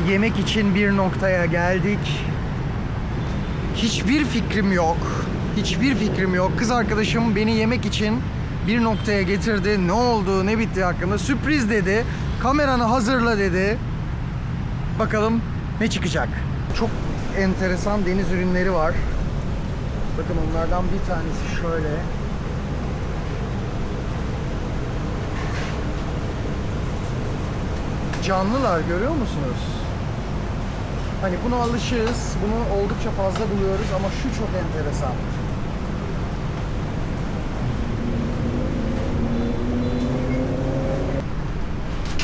yemek için bir noktaya geldik. Hiçbir fikrim yok. Hiçbir fikrim yok. Kız arkadaşım beni yemek için bir noktaya getirdi. Ne oldu, ne bitti hakkında sürpriz dedi. Kameranı hazırla dedi. Bakalım ne çıkacak. Çok enteresan deniz ürünleri var. Bakın onlardan bir tanesi şöyle. Canlılar, görüyor musunuz? Hani buna alışığız. Bunu oldukça fazla buluyoruz ama şu çok enteresan.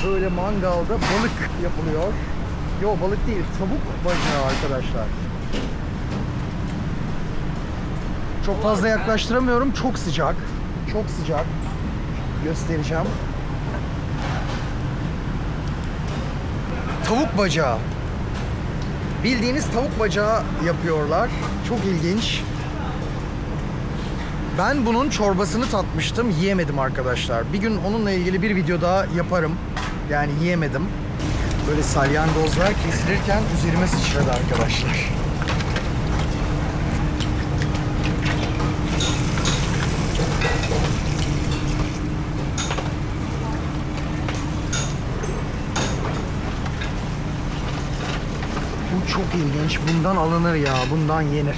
Böyle mangalda balık yapılıyor. Yo, balık değil, tavuk bacağı arkadaşlar. Çok fazla yaklaştıramıyorum. Çok sıcak. Çok sıcak. Göstereceğim. Tavuk bacağı. Bildiğiniz tavuk bacağı yapıyorlar. Çok ilginç. Ben bunun çorbasını tatmıştım. Yiyemedim arkadaşlar. Bir gün onunla ilgili bir video daha yaparım. Yani yiyemedim. Böyle salyangozlar kesilirken üzerime sıçradı arkadaşlar. Bu çok ilginç. Bundan alınır ya. Bundan yenir.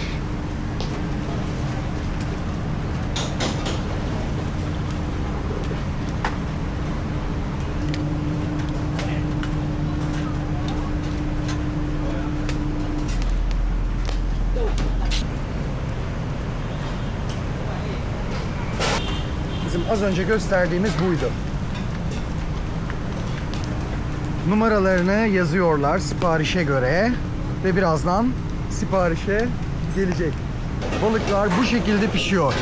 Bizim az önce gösterdiğimiz buydu. Numaralarını yazıyorlar siparişe göre ve birazdan siparişe gelecek. Balıklar bu şekilde pişiyor.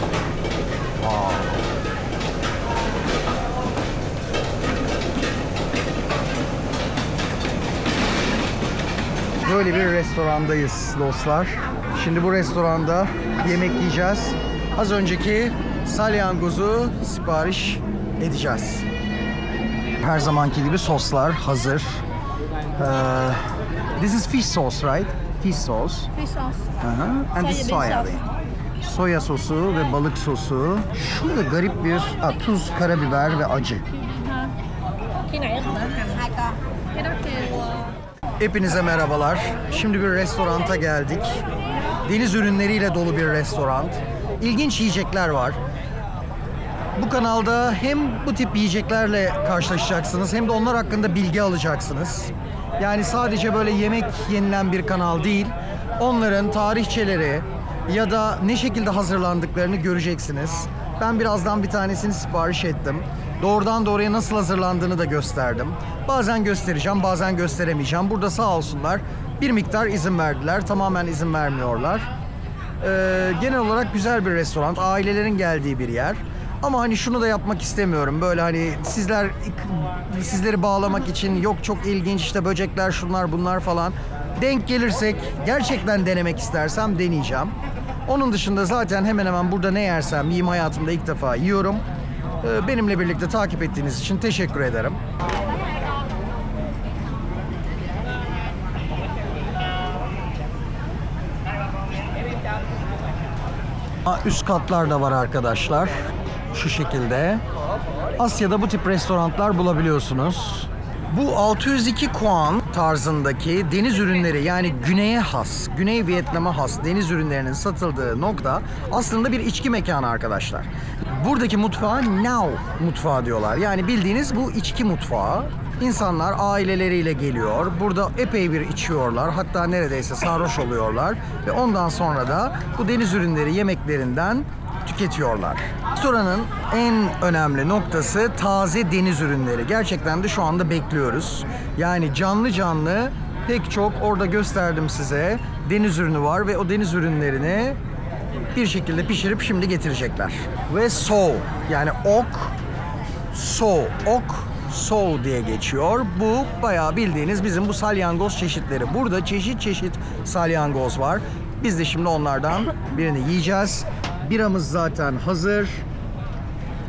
Böyle bir restorandayız dostlar. Şimdi bu restoranda yemek yiyeceğiz. Az önceki salyangozu sipariş edeceğiz. Her zamanki gibi soslar hazır. This is fish sauce, right? Fish sauce. Fish sauce. And this soya. Soya sosu ve balık sosu. Şurada garip bir tuz, karabiber ve acı. Khi nãy cũng đã hành 2 con. Cái đó kêu Hepinize merhabalar. Şimdi bir restoranta geldik. Deniz ürünleriyle dolu bir restoran. İlginç yiyecekler var. Bu kanalda hem bu tip yiyeceklerle karşılaşacaksınız hem de onlar hakkında bilgi alacaksınız. Yani sadece böyle yemek yenilen bir kanal değil, onların tarihçeleri ya da ne şekilde hazırlandıklarını göreceksiniz. Ben birazdan bir tanesini sipariş ettim. Doğrudan doğruya nasıl hazırlandığını da gösterdim. Bazen göstereceğim, bazen gösteremeyeceğim. Burada sağ olsunlar bir miktar izin verdiler, tamamen izin vermiyorlar. Genel olarak güzel bir restoran, ailelerin geldiği bir yer. Ama hani şunu da yapmak istemiyorum. Böyle hani sizleri bağlamak için yok çok ilginç işte böcekler şunlar bunlar falan. Denk gelirsek gerçekten denemek istersem deneyeceğim. Onun dışında zaten hemen hemen burada ne yersem yiyeyim, hayatımda ilk defa yiyorum. Benimle birlikte takip ettiğiniz için teşekkür ederim. Üst katlar da var arkadaşlar. Şu şekilde. Asya'da bu tip restoranlar bulabiliyorsunuz. Bu 602 Kuan tarzındaki deniz ürünleri, yani güneye has, Güney Vietnam'a has deniz ürünlerinin satıldığı nokta aslında bir içki mekanı arkadaşlar. Buradaki mutfağa Nao mutfağı diyorlar. Yani bildiğiniz bu içki mutfağı. İnsanlar aileleriyle geliyor. Burada epey bir içiyorlar. Hatta neredeyse sarhoş oluyorlar. Ve ondan sonra da bu deniz ürünleri yemeklerinden tüketiyorlar. Restoranın en önemli noktası taze deniz ürünleri. Gerçekten de şu anda bekliyoruz. Yani canlı canlı pek çok orada gösterdim size deniz ürünü var ve o deniz ürünlerini bir şekilde pişirip şimdi getirecekler. Ve so, yani so diye geçiyor. Bu bayağı bildiğiniz bizim bu salyangoz çeşitleri. Burada çeşit çeşit salyangoz var. Biz de şimdi onlardan birini yiyeceğiz. Biramız zaten hazır.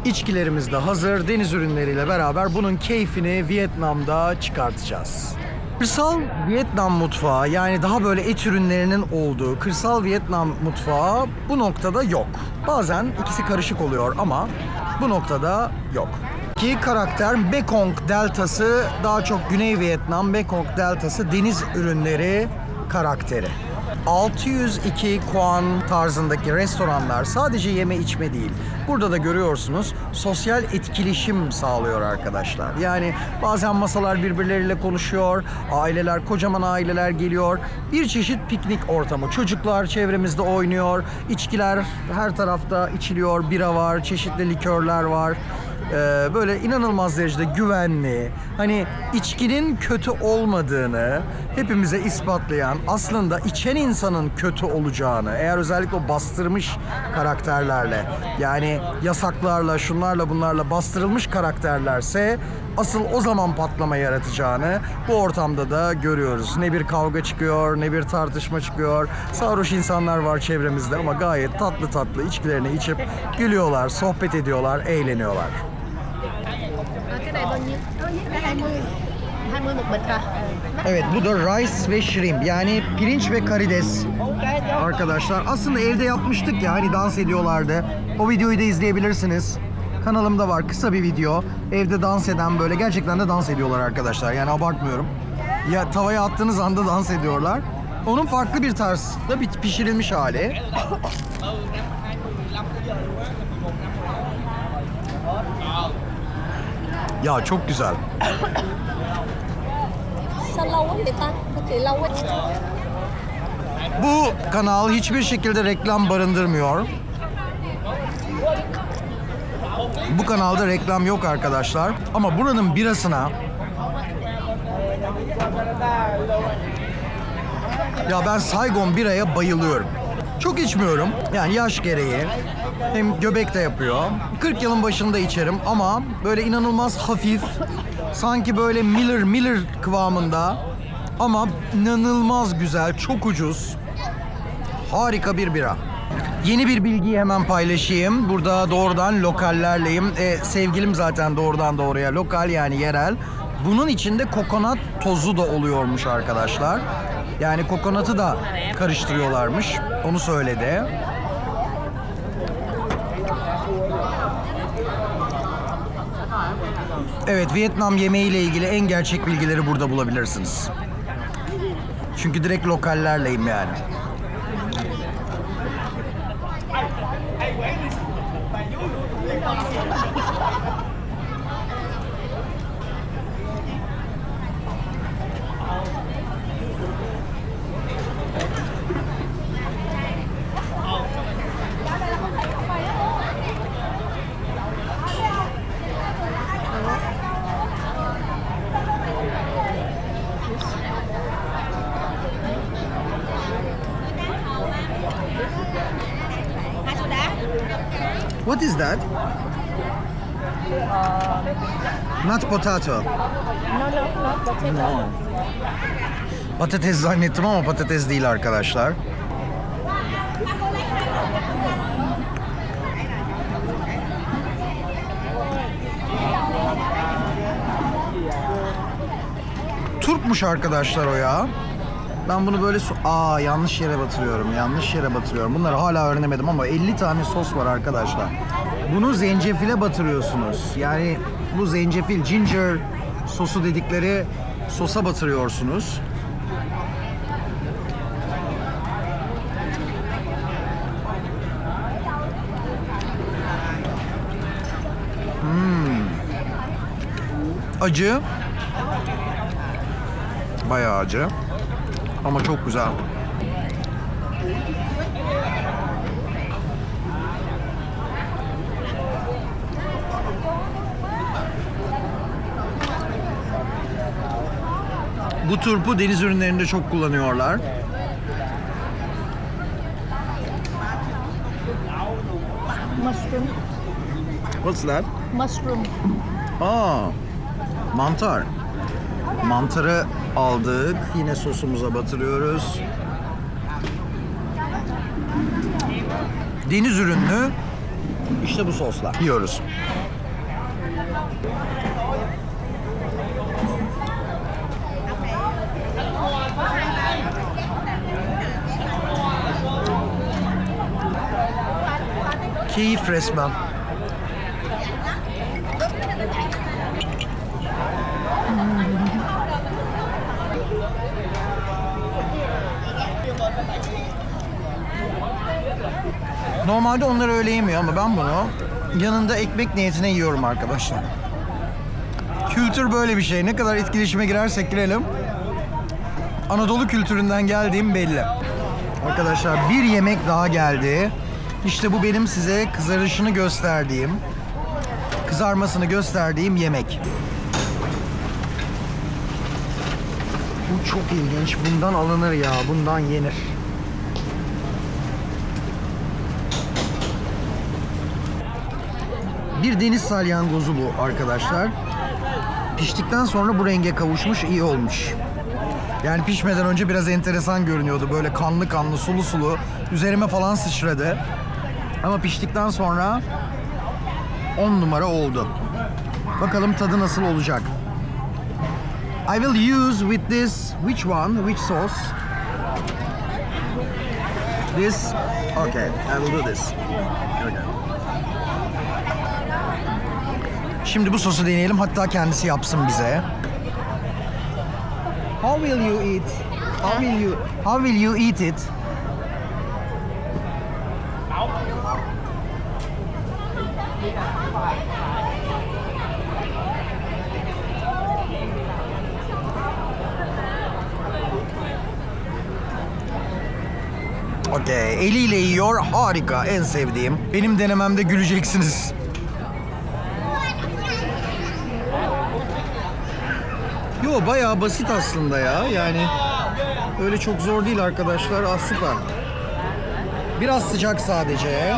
İçkilerimiz de hazır. Deniz ürünleriyle beraber bunun keyfini Vietnam'da çıkartacağız. Kırsal Vietnam mutfağı, yani daha böyle et ürünlerinin olduğu kırsal Vietnam mutfağı bu noktada yok. Bazen ikisi karışık oluyor ama bu noktada yok. Ki karakter Mekong Deltası, daha çok Güney Vietnam Mekong Deltası deniz ürünleri karakteri. 602 Kuan tarzındaki restoranlar sadece yeme içme değil. Burada da görüyorsunuz sosyal etkileşim sağlıyor arkadaşlar. Yani bazen masalar birbirleriyle konuşuyor, aileler, kocaman aileler geliyor. Bir çeşit piknik ortamı. Çocuklar çevremizde oynuyor, içkiler her tarafta içiliyor, bira var, çeşitli likörler var. Böyle inanılmaz derecede güvenli, hani içkinin kötü olmadığını hepimize ispatlayan, aslında içen insanın kötü olacağını, eğer özellikle o bastırmış karakterlerle, yani yasaklarla, şunlarla bunlarla bastırılmış karakterlerse asıl o zaman patlama yaratacağını bu ortamda da görüyoruz. Ne bir kavga çıkıyor, ne bir tartışma çıkıyor. Sarhoş insanlar var çevremizde ama gayet tatlı tatlı içkilerini içip gülüyorlar, sohbet ediyorlar, eğleniyorlar. Cái này bao nhiêu? Cái 20. 20 một bịch à? Evet, bu da rice ve shrimp, yani pirinç ve karides arkadaşlar. Aslında evde yapmıştık ya, hani dans ediyorlardı. O videoyu da izleyebilirsiniz. Kanalımda var kısa bir video. Evde dans eden, böyle gerçekten de dans ediyorlar arkadaşlar. Yani abartmıyorum. Ya tavaya attığınız anda dans ediyorlar. Onun farklı bir tarzda bir pişirilmiş hali. Ya çok güzel. Sao lâu quá vậy ta? Có chị lâu quá. Bu kanal hiçbir şekilde reklam barındırmıyor. Bu kanalda reklam yok arkadaşlar. Ama buranın birasına... Ya ben Saigon biraya bayılıyorum. Çok içmiyorum. Yani yaş gereği. Hem göbek de yapıyor. 40 yılın başında içerim ama böyle inanılmaz hafif. Sanki böyle Miller kıvamında. Ama inanılmaz güzel, çok ucuz. Harika bir bira. Yeni bir bilgiyi hemen paylaşayım. Burada doğrudan lokallerleyim. Sevgilim zaten doğrudan doğruya lokal, yani yerel. Bunun içinde kokonat tozu da oluyormuş arkadaşlar. Yani kokonatı da karıştırıyorlarmış. Onu söyledi. Evet, Vietnam yemeği ile ilgili en gerçek bilgileri burada bulabilirsiniz. Çünkü direkt lokallerleyim yani. Hai soda. What is that? Not potato. No, potato. Patates zannettim ama patates değil arkadaşlar. Turpmuş arkadaşlar o ya. Ben bunu böyle yanlış yere batırıyorum. Bunları hala öğrenemedim ama 50 tane sos var arkadaşlar. Bunu zencefile batırıyorsunuz. Yani bu zencefil, ginger sosu dedikleri sosa batırıyorsunuz. Acı. Bayağı acı. Ama çok güzel. Bu turpu deniz ürünlerinde çok kullanıyorlar. Mushroom. What's that? Mushroom. Mantar. Mantarı aldık. Yine sosumuza batırıyoruz. Deniz ürünlü işte bu sosla yiyoruz. Keyif resmen. Normalde onlar öyle yemiyor ama ben bunu yanında ekmek niyetine yiyorum arkadaşlar. Kültür böyle bir şey. Ne kadar etkileşime girersek girelim, Anadolu kültüründen geldiğim belli. Arkadaşlar bir yemek daha geldi. İşte bu benim size kızarışını gösterdiğim, kızarmasını gösterdiğim yemek. Bu çok ilginç. Bundan alınır ya. Bundan yenir. Bir deniz salyangozu bu arkadaşlar. Piştikten sonra bu renge kavuşmuş, iyi olmuş. Yani pişmeden önce biraz enteresan görünüyordu. Böyle kanlı kanlı, sulu sulu. Üzerime falan sıçradı. Ama piştikten sonra 10 numara oldu. Bakalım tadı nasıl olacak. I will use with this, which one, which sauce? This, okay, I will do this. Okay. Şimdi bu sosu deneyelim, hatta kendisi yapsın bize. How will you eat? How will you eat it? Okay, eliyle yiyor, harika, en sevdiğim. Benim denememde güleceksiniz. Yo, bayağı basit aslında ya, yani öyle çok zor değil arkadaşlar. Ah, süper. Biraz sıcak sadece.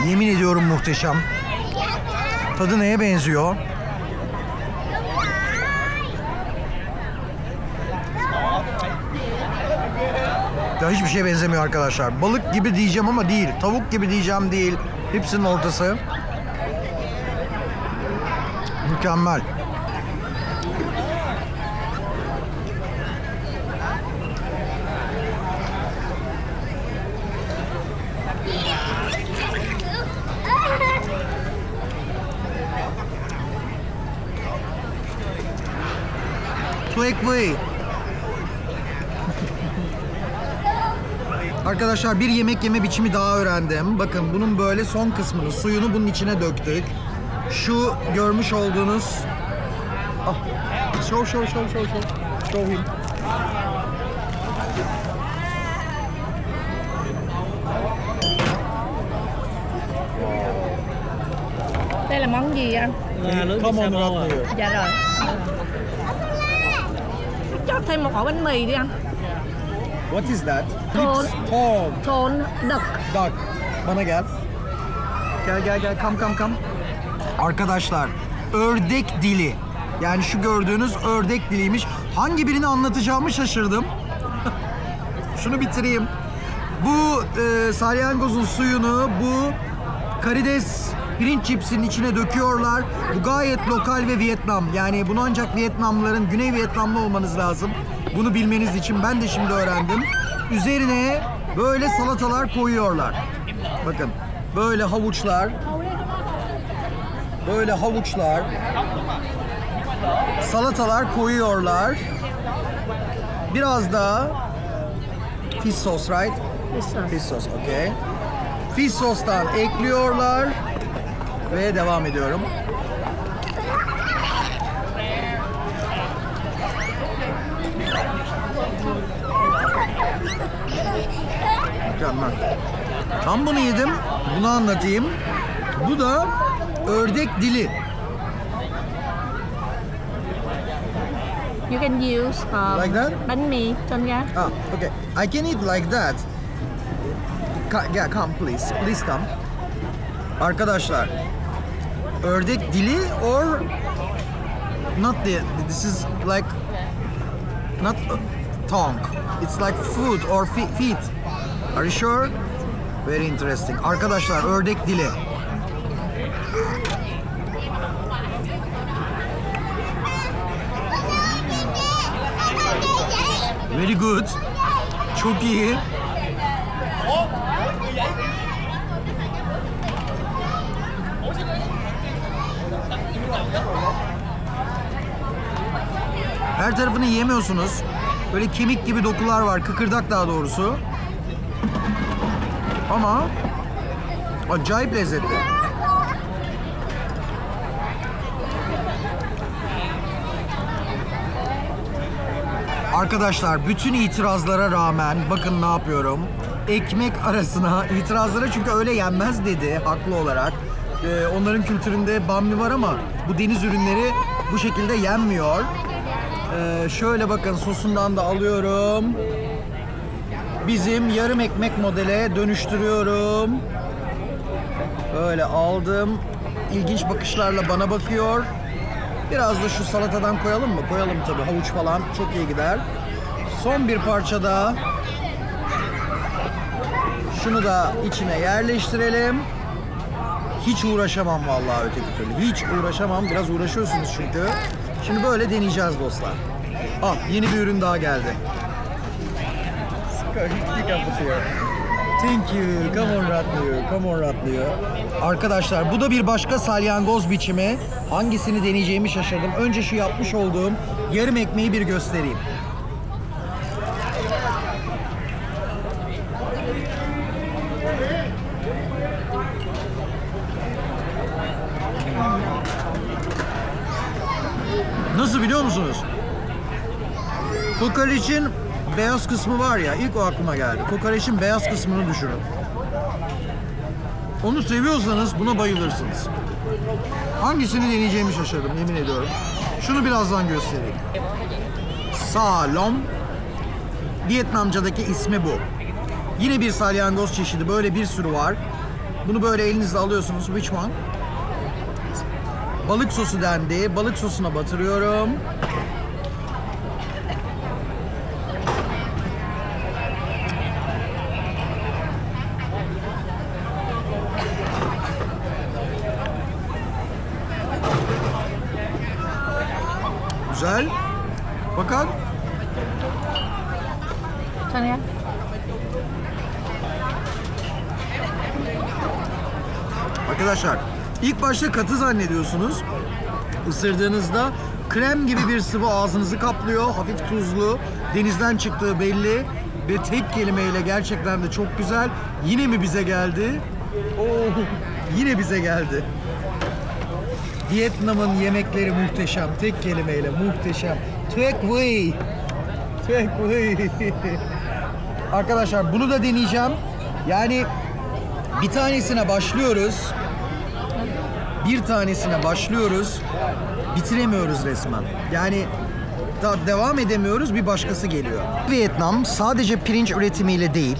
Yemin ediyorum muhteşem. Tadı neye benziyor? Ya hiçbir şeye benzemiyor arkadaşlar. Balık gibi diyeceğim ama değil. Tavuk gibi diyeceğim değil. Hepsinin ortası. Mükemmel. Tuekvui. Arkadaşlar bir yemek yeme biçimi daha öğrendim. Bakın bunun böyle son kısmını, suyunu bunun içine döktük. Şu görmüş olduğunuz... Ah. Show him. Đây là món gì anh? Come on, Ratmıyor. Dạ rồi. Cho thêm một ổ bánh mì đi anh. What is that? Thon. Thon. Thon đực. Duck. Bana gel. Gel. Come. Arkadaşlar, ördek dili. Yani şu gördüğünüz ördek diliymiş. Hangi birini anlatacağımı şaşırdım. Şunu bitireyim. Bu salyangozun suyunu bu karides pirinç cipsinin içine döküyorlar. Bu gayet lokal ve Vietnam. Yani bunu ancak Vietnamlıların, Güney Vietnamlı olmanız lazım. Bunu bilmeniz için ben de şimdi öğrendim. Üzerine böyle salatalar koyuyorlar. Bakın böyle havuçlar. Böyle havuçlar. Salatalar koyuyorlar. Biraz da fish sauce, right? Fish sauce, okay. Fish sauce'tan ekliyorlar ve devam ediyorum. Mükemmel. Tam bunu yedim. Bunu anlatayım. Bu da ördek dili. You can use Like that? bánh mì trên ra. Ah, okay. I can eat like that. Yeah, come please. Please come. Arkadaşlar, ördek dili or not the, this is like not tongue. It's like food or feet. Are you sure? Very interesting. Arkadaşlar ördek dili. Very good. Çok iyi. Her tarafını yiyemiyorsunuz. Böyle kemik gibi dokular var. Kıkırdak daha doğrusu. Ama acayip lezzetli. Arkadaşlar bütün itirazlara rağmen bakın ne yapıyorum. Ekmek arasına itirazlara çünkü öyle yenmez dedi haklı olarak. Onların kültüründe bambi var ama bu deniz ürünleri bu şekilde yenmiyor. Şöyle bakın sosundan da alıyorum. Bizim yarım ekmek modele dönüştürüyorum. Böyle aldım. İlginç bakışlarla bana bakıyor. Biraz da şu salatadan koyalım mı? Koyalım tabii. Havuç falan çok iyi gider. Son bir parça daha. Şunu da içine yerleştirelim. Hiç uğraşamam vallahi öteki türlü. Hiç uğraşamam. Biraz uğraşıyorsunuz çünkü. Şimdi böyle deneyeceğiz dostlar. Ah, yeni bir ürün daha geldi. Thank you. Come on ratlıyor. Come on ratlıyor. Arkadaşlar bu da bir başka salyangoz biçimi. Hangisini deneyeceğimi şaşırdım. Önce şu yapmış olduğum yarım ekmeği bir göstereyim. Nasıl biliyor musunuz? Kokoreçin beyaz kısmı var ya, ilk o aklıma geldi. Kokoreçin beyaz kısmını düşünün. Onu seviyorsanız buna bayılırsınız. Hangisini deneyeceğimi şaşırdım, yemin ediyorum. Şunu birazdan göstereyim. Salom. Vietnamca'daki ismi bu. Yine bir salyangoz çeşidi, böyle bir sürü var. Bunu böyle elinizle alıyorsunuz. Which one? Balık sosu dendi. Balık sosuna batırıyorum. Güzel. Bakın. Tanıyor. Arkadaşlar ilk başta katı zannediyorsunuz. Isırdığınızda krem gibi bir sıvı ağzınızı kaplıyor. Hafif tuzlu. Denizden çıktığı belli. Ve tek kelimeyle gerçekten de çok güzel. Yine mi bize geldi? Oh, yine bize geldi. Vietnam'ın yemekleri muhteşem. Tek kelimeyle muhteşem. Thuec Huy. Thuec Huy. Arkadaşlar bunu da deneyeceğim. Yani bir tanesine başlıyoruz. Bitiremiyoruz resmen. Yani devam edemiyoruz, bir başkası geliyor. Vietnam sadece pirinç üretimiyle değil,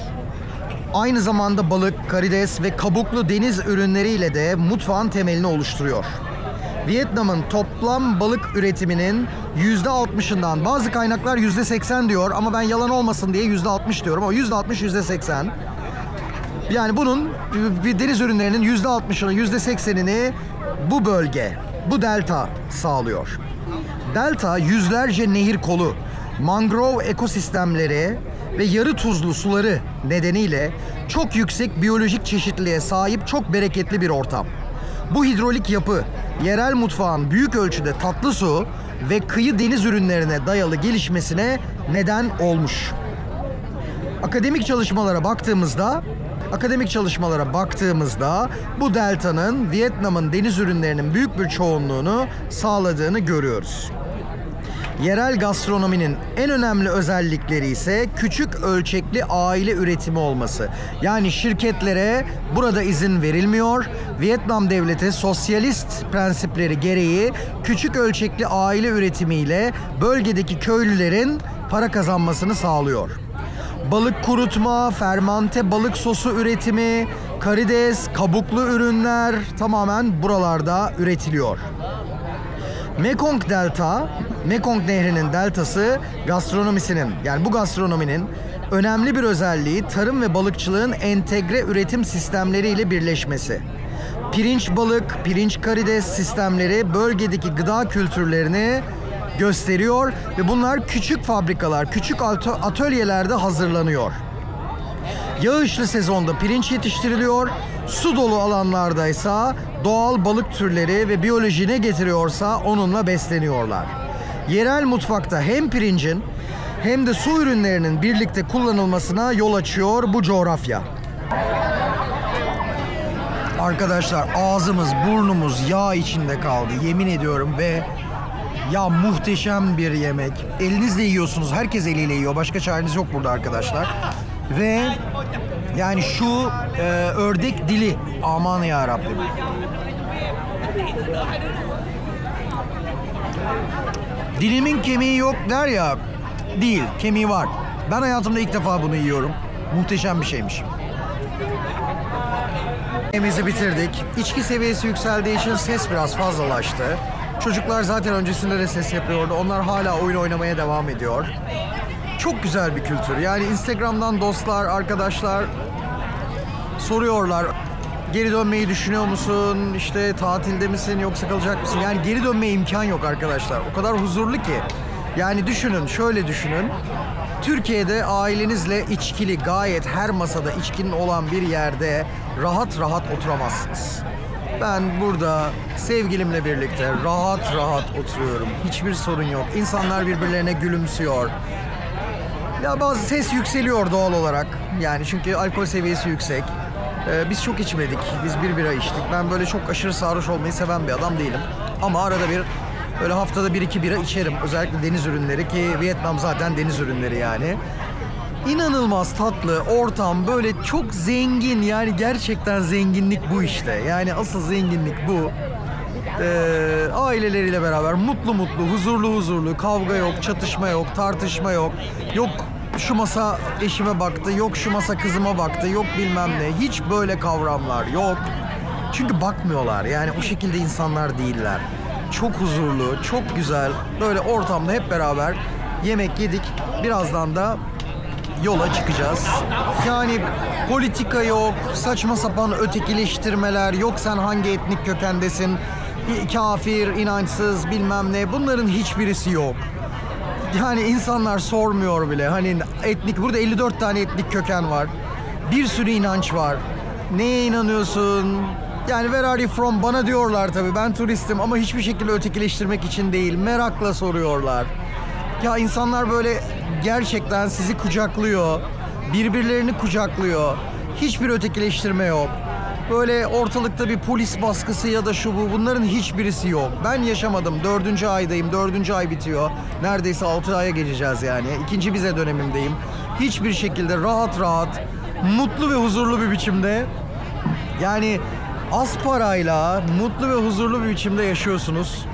aynı zamanda balık, karides ve kabuklu deniz ürünleriyle de mutfağın temelini oluşturuyor. Vietnam'ın toplam balık üretiminin %60'ından, bazı kaynaklar %80 diyor ama ben yalan olmasın diye %60 diyorum ama %60, %80. Yani bunun deniz ürünlerinin %60'ını, %80'ini bu bölge, bu delta sağlıyor. Delta yüzlerce nehir kolu, mangrove ekosistemleri ve yarı tuzlu suları nedeniyle çok yüksek biyolojik çeşitliliğe sahip çok bereketli bir ortam. Bu hidrolik yapı, yerel mutfağın büyük ölçüde tatlı su ve kıyı deniz ürünlerine dayalı gelişmesine neden olmuş. Akademik çalışmalara baktığımızda bu deltanın Vietnam'ın deniz ürünlerinin büyük bir çoğunluğunu sağladığını görüyoruz. Yerel gastronominin en önemli özellikleri ise küçük ölçekli aile üretimi olması. Yani şirketlere burada izin verilmiyor. Vietnam devleti sosyalist prensipleri gereği küçük ölçekli aile üretimiyle bölgedeki köylülerin para kazanmasını sağlıyor. Balık kurutma, fermante balık sosu üretimi, karides, kabuklu ürünler tamamen buralarda üretiliyor. Mekong Delta, Mekong Nehri'nin deltası gastronomisinin, yani bu gastronominin Önemli bir özelliği tarım ve balıkçılığın entegre üretim sistemleriyle birleşmesi. Pirinç balık, pirinç karides sistemleri bölgedeki gıda kültürlerini gösteriyor ve bunlar küçük fabrikalar, küçük atölyelerde hazırlanıyor. Yağışlı sezonda pirinç yetiştiriliyor, su dolu alanlardaysa doğal balık türleri ve biyoloji ne getiriyorsa onunla besleniyorlar. Yerel mutfakta hem pirincin hem de su ürünlerinin birlikte kullanılmasına yol açıyor bu coğrafya. Arkadaşlar ağzımız, burnumuz yağ içinde kaldı yemin ediyorum ve ya muhteşem bir yemek. Elinizle yiyorsunuz. Herkes eliyle yiyor. Başka çareniz yok burada arkadaşlar. Ve yani şu ördek dili. Aman ya Rabbim. Dilimin kemiği yok der ya. Değil. Kemiği var. Ben hayatımda ilk defa bunu yiyorum. Muhteşem bir şeymiş. Yemeğimizi bitirdik. İçki seviyesi yükseldiği için ses biraz fazlalaştı. Çocuklar zaten öncesinde de ses yapıyordu. Onlar hala oyun oynamaya devam ediyor. Çok güzel bir kültür. Yani Instagram'dan dostlar, arkadaşlar soruyorlar. Geri dönmeyi düşünüyor musun? İşte tatilde misin yoksa kalacak mısın? Yani geri dönmeye imkan yok arkadaşlar. O kadar huzurlu ki. Yani düşünün, şöyle düşünün. Türkiye'de ailenizle içkili, gayet her masada içkinin olan bir yerde rahat rahat oturamazsınız. Ben burada sevgilimle birlikte rahat rahat oturuyorum. Hiçbir sorun yok. İnsanlar birbirlerine gülümsüyor. Ya bazı ses yükseliyor doğal olarak. Yani çünkü alkol seviyesi yüksek. Biz çok içmedik. Biz bir bira içtik. Ben böyle çok aşırı sarhoş olmayı seven bir adam değilim. Ama arada bir böyle haftada 1-2 bira içerim. Özellikle deniz ürünleri ki Vietnam zaten deniz ürünleri yani. İnanılmaz tatlı ortam, böyle çok zengin, yani gerçekten zenginlik bu işte. Yani asıl zenginlik bu. Aileleriyle beraber mutlu mutlu, huzurlu huzurlu, kavga yok, çatışma yok, tartışma yok. Yok şu masa eşime baktı, yok şu masa kızıma baktı, yok bilmem ne. Hiç böyle kavramlar yok. Çünkü bakmıyorlar, yani o şekilde insanlar değiller. Çok huzurlu, çok güzel, böyle ortamda hep beraber yemek yedik. Birazdan da yola çıkacağız. Yani politika yok, saçma sapan ötekileştirmeler yok, sen hangi etnik kökendesin, kafir, inançsız bilmem ne, bunların hiçbirisi yok. Yani insanlar sormuyor bile. Hani etnik, burada 54 tane etnik köken var. Bir sürü inanç var. Neye inanıyorsun? Yani where are you from? Bana diyorlar tabii. Ben turistim ama hiçbir şekilde ötekileştirmek için değil. Merakla soruyorlar. Ya insanlar böyle gerçekten sizi kucaklıyor. Birbirlerini kucaklıyor. Hiçbir ötekileştirme yok. Böyle ortalıkta bir polis baskısı ya da şu bu, bunların hiçbirisi yok. Ben yaşamadım. 4. aydayım. 4. ay bitiyor. Neredeyse 6 aya geleceğiz yani. 2. vize dönemimdeyim. Hiçbir şekilde rahat rahat, mutlu ve huzurlu bir biçimde, yani az parayla mutlu ve huzurlu bir biçimde yaşıyorsunuz.